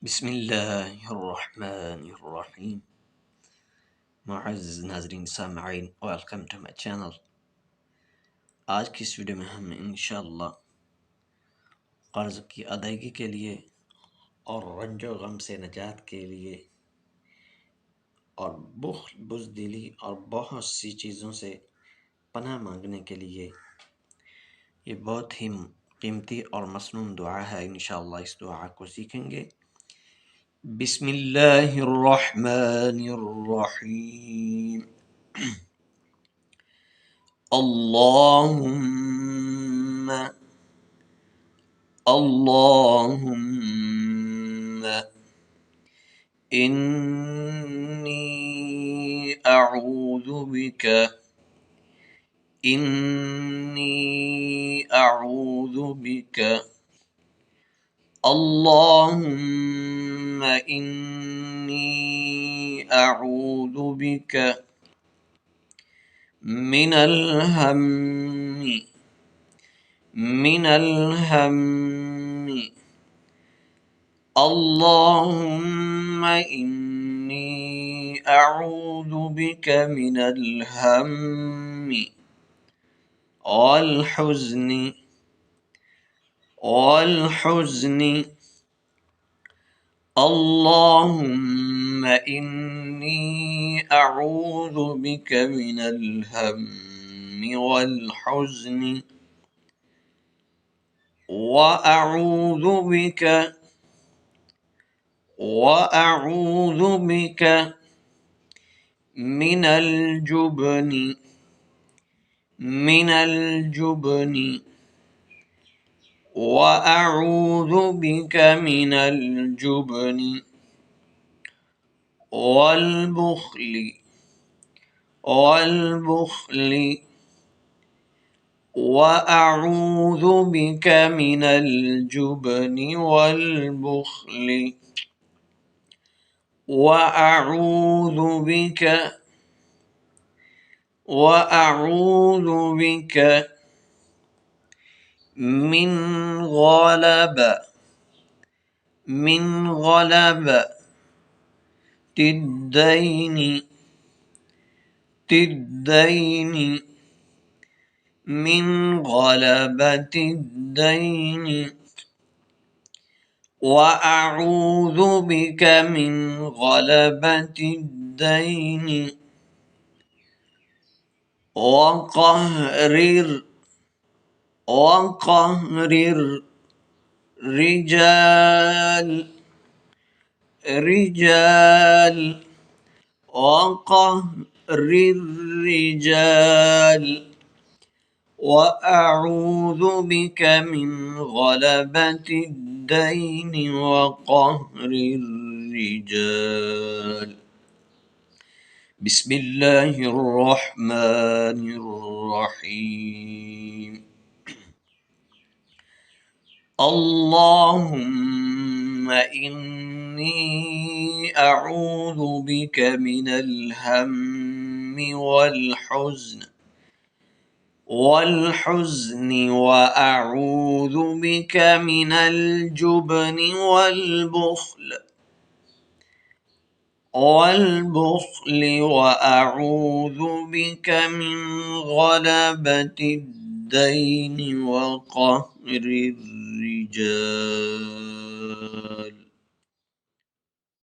बिस्मिल्लाहिर्रहमानिर्रहीम। मुअज़्ज़ज़ नाज़रीन सामईन, welcome to my channel. आज की इस वीडियो में हम इंशाअल्लाह क़र्ज़ की अदायगी के लिए और रंजो गम से निजात के लिए और बुख़्ल, बुज़दिली और बहुत सी चीज़ों से पनाह मांगने के लिए ये बहुत ही कीमती और मसनून दुआ है। इंशाअल्लाह इस दुआ को सीखेंगे। बिस्मिल्लाहिर्रहमानिर्रहीम। अल्लाहुम्मा अल्लाहुम्मा इन्नी अऊज़ु बिका इन्नी अऊज़ु बिका अल्लाहुम्मा इन्नी अऊज़ु बिका मिनल हम्मी मिनल हम्मी अल्लाहुम्मा इन्नी अऊज़ु बिका मिनल हम्मी वल हुज़्नि अल्लाहुम्मा इन्नी अऊज़ु बिका मिनल हम्मी वल हुज़्नि वअऊज़ु बिका मिनल जुबनि वअऊज़ु बिका मिनल जुबनि वल बुख़्लि वअऊज़ु बिका मिनल जुबनि वल बुख़्लि वअऊज़ु बिका मिन गलबति द्दैनि मिन गलबति द्दैनि वअऊज़ु बिका मिन गलबति द्दैनि वक़हरिर रिजाल वक़हरिर रिजाल वअऊज़ु बिका मिन गलबति द्दैनि वक़हरिर रिजाल। बिस्मिल्लाहिर्रहमानिर्रहीम। अल्लाहुम्मा इन्नी अऊज़ु बिका मिनल हम्मी वल हुज़्नि वअऊज़ु बिका मिनल जुबनि वल बुख़्लि वअऊज़ु बिका मिन गलबति द्दैनि वक़हरिर रिजाल।